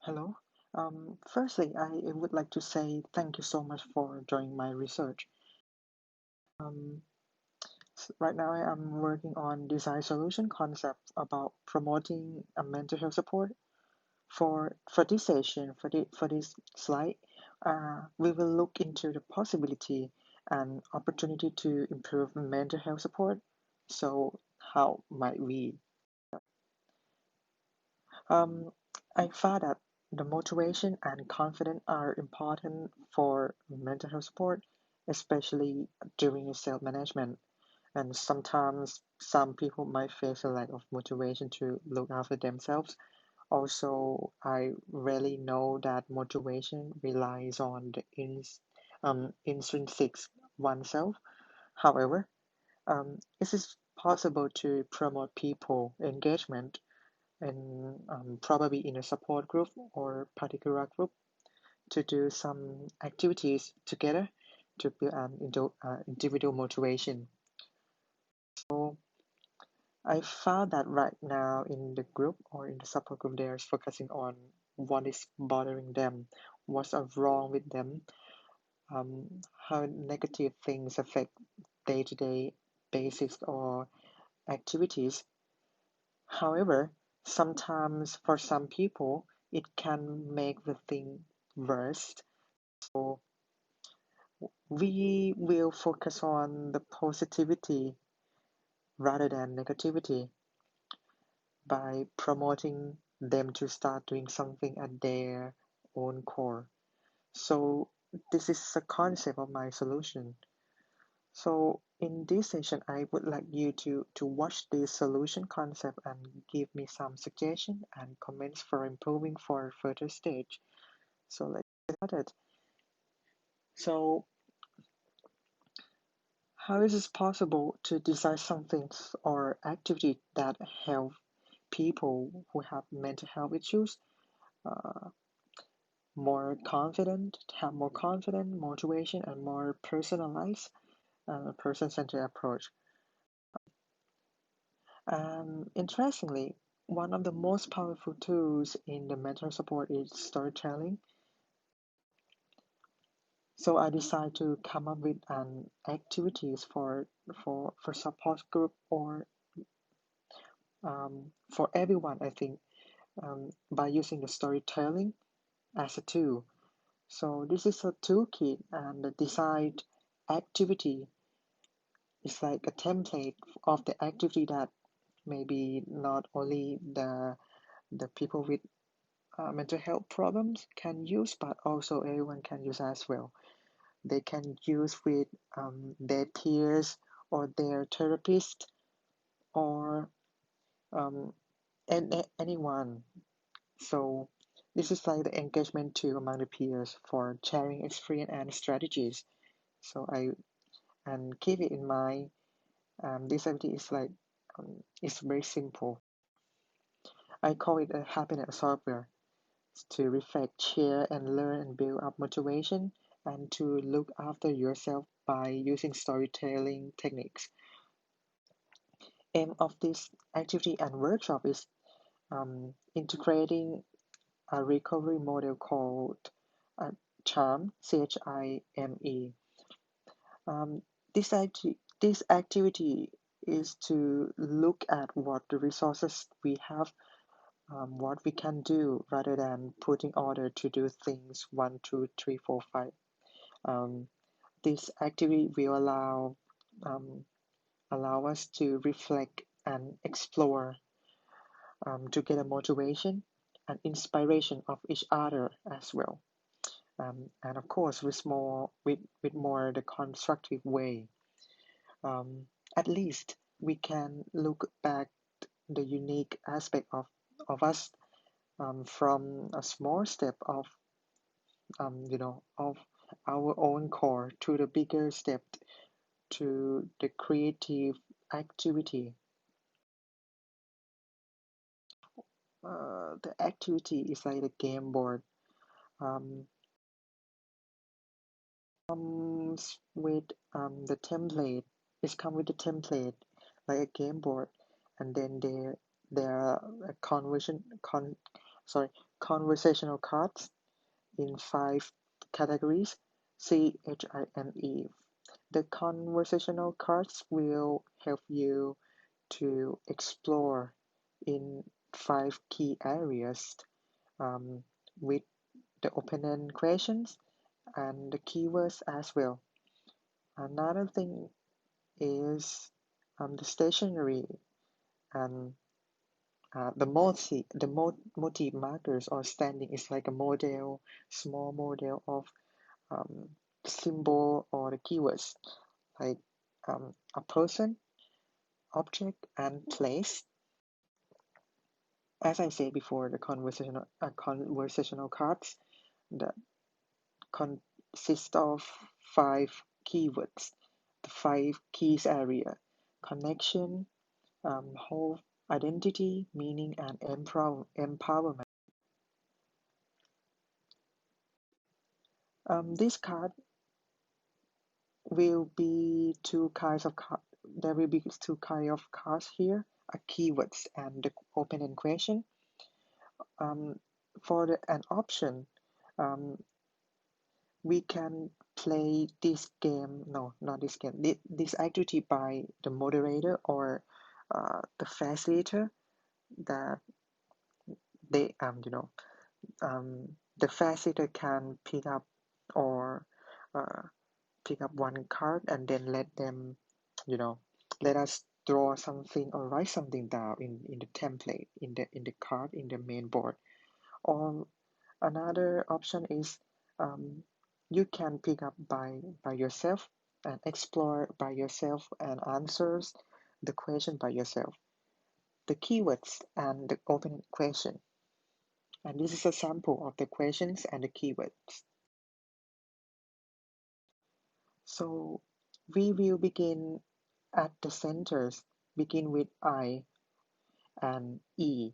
Hello. Firstly, I would like to say thank you so much for joining my research. Um, right now, I am working on design solution concept about promoting a mental health support. For this session, for this slide, we will look into the possibility and opportunity to improve mental health support. So, how might we Um, I found that the motivation and confidence are important for mental health support, especially during self-management. And sometimes some people might face a lack of motivation to look after themselves. Also, I really know that motivation relies on the intrinsic oneself. However, it is possible to promote people engagement and probably in a support group or particular group to do some activities together to build an individual motivation. So I found that right now in the group or in the support group, they're focusing on what is bothering them, what's wrong with them, how negative things affect day-to-day basics or activities. However, sometimes for some people, it can make the thing worse. So we will focus on the positivity rather than negativity by promoting them to start doing something at their own core. So this is the concept of my solution. So in this session, I would like you to watch this solution concept and give me some suggestion and comments for improving for further stage. So let's get started. So how is it possible to design something or activity that help people who have mental health issues uh, more confident, have more confident, motivation, and more personalized, person-centered approach? Interestingly, one of the most powerful tools in the mental support is storytelling. So I decided to come up with an activities for support group or for everyone. I think by using the storytelling as a tool. So this is a toolkit, and the designed activity is like a template of the activity that maybe not only the people with mental health problems can use, but also everyone can use as well. They can use with their peers or their therapist or um, anyone. So this is like the engagement tool among the peers for sharing experience and strategies. So I and keep it in mind. This activity is like it's very simple. I call it a happiness software to reflect, share, and learn and build up motivation and to look after yourself by using storytelling techniques. Aim of this activity and workshop is integrating a recovery model called uh, CHIME, CHIME. Um, this activity is to look at what the resources we have, what we can do, rather than putting order to do things one, two, three, four, five. Um, this activity will um, allow us to reflect and explore to get a motivation and inspiration of each other as well. And of course, with more the constructive way. Um, at least we can look back the unique aspect of us from a small step of our own core to the bigger step to the creative activity. The activity is like a game board. Um, comes with the template. It's come with the template like a game board, and then there are a conversion sorry, conversational cards in 5 categories. CHIME. The conversational cards will help you to explore in 5 key areas um, with the open-end questions and the keywords as well. Another thing is the stationery and the motif markers or standing is like a model, small model of um, symbol or the keywords like a person, object, and place. As I said before, the conversational cards that consist of 5 keywords, the 5 keys area: connection, hope, identity, meaning, and empowerment. This card will be two kinds of card. There will be two kind of cards here: a keywords and the open-end question. Um, for an option, um, we can play this game. No, not this game. This activity by the moderator or the facilitator that they the facilitator can pick up or uh, pick up one card and then let them, you know, let us draw something or write something down in the template in the card in the main board. Or another option is um, you can pick up by yourself and explore by yourself and answers the question by yourself. The keywords and the open question. And this is a sample of the questions and the keywords. So we will begin at the centers, begin with I and E.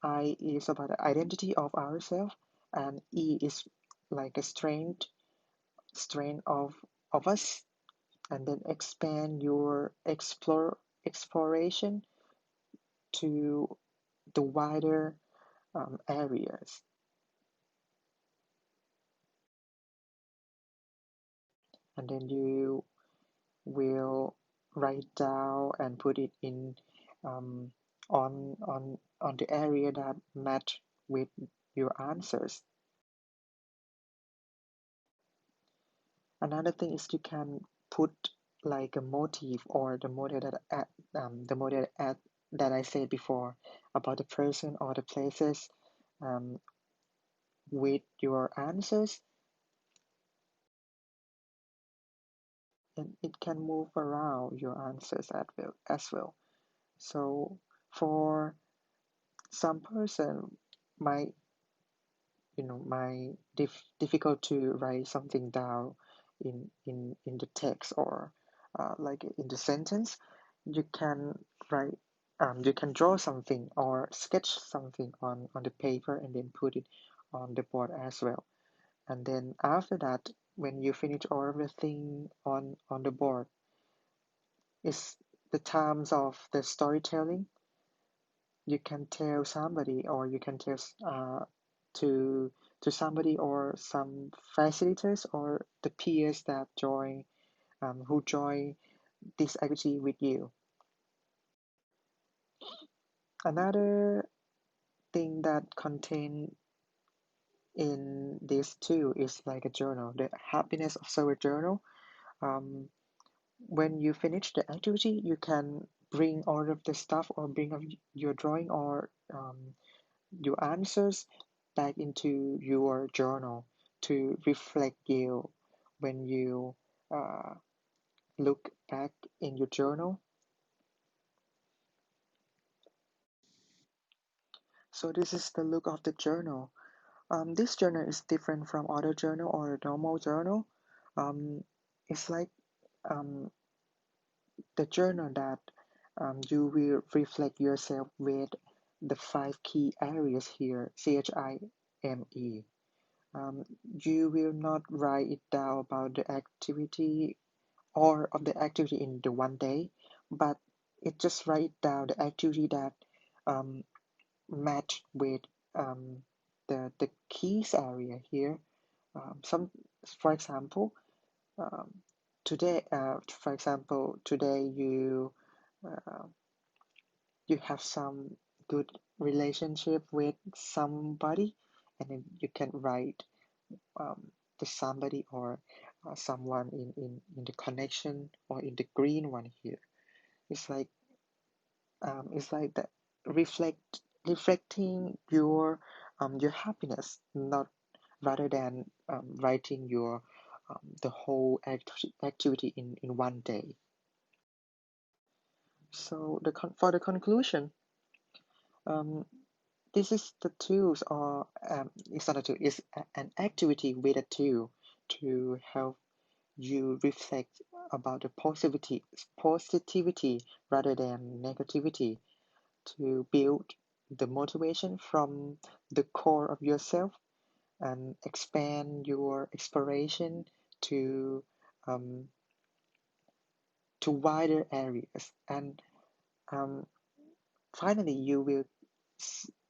I is about the identity of ourselves, and E is like a strength of us, and then expand your exploration to the wider areas. And then you will write down and put it in um, on the area that match with your answers. Another thing is you can put like a motif or the model that I said before about the person or the places um, with your answers, and it can move around your answers as well. So for some person might difficult to write something down in the text or like in the sentence. You can write you can draw something or sketch something on the paper and then put it on the board as well. And then after that, when you finish all of the thing on the board, is the times of the storytelling. You can tell somebody or you can tell to somebody or some facilitators or the peers that join who join this activity with you. Another thing that contain in this too is like a journal, the happiness observer journal. um, when you finish the activity, you can bring all of the stuff or bring up your drawing or your answers back into your journal to reflect you when you uh, look back in your journal. So this is the look of the journal. This journal is different from other journal or a normal journal. It's like um, the journal that you will reflect yourself with the 5 key areas here, CHIME. You will not write it down about the activity or of the activity in the one day, but it just write down the activity that um, match with um, the keys area here. Some, for example, um, today uh, you have some good relationship with somebody, and then you can write um, the somebody or someone in the connection or in the green one here. It's like it's like that reflecting your happiness, not rather than writing your the whole activity in one day. So for the conclusion, um, this is the tools or it's not a tool, it's an activity with a tool to help you reflect about the positivity rather than negativity, to build the motivation from the core of yourself and expand your exploration to um, to wider areas. And um, finally, you will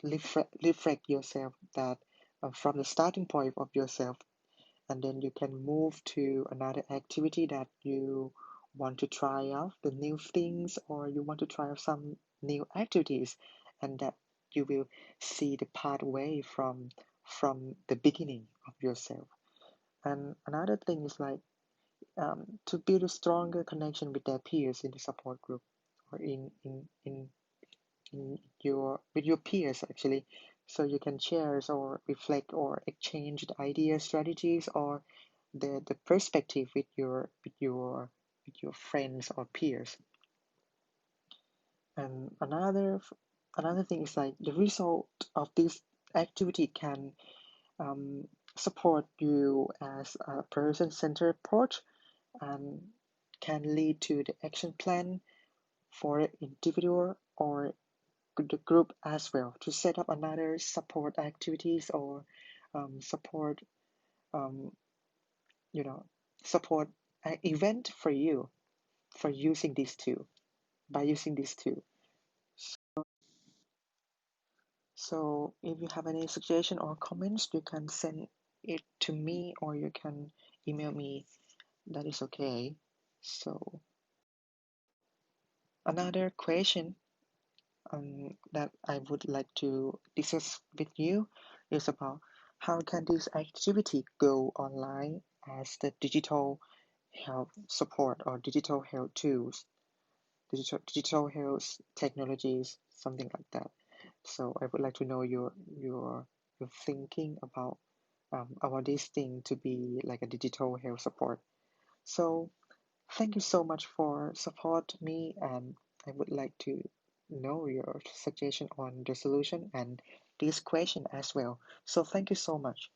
reflect yourself that from the starting point of yourself, and then you can move to another activity that you want to try out the new things, or you want to try out some new activities, and that you will see the pathway from the beginning of yourself. And another thing is like to build a stronger connection with their peers in the support group, or in your with your peers actually, so you can share or reflect or exchange the ideas, strategies, or the perspective with your friends or peers. And another thing is like the result of this activity can um, support you as a person-centered approach, and can lead to the action plan for an individual or the group as well, to set up another support activities or support um, you know support event for you for using these two by using these two. So if you have any suggestion or comments, you can send it to me or you can email me. That is okay. So another question that I would like to discuss with you is about how can this activity go online as the digital health support or digital health tools, digital health technologies, something like that. So I would like to know your thinking about this thing to be like a digital health support. So thank you so much for support me, and I would like to know your suggestion on the solution and this question as well. So thank you so much.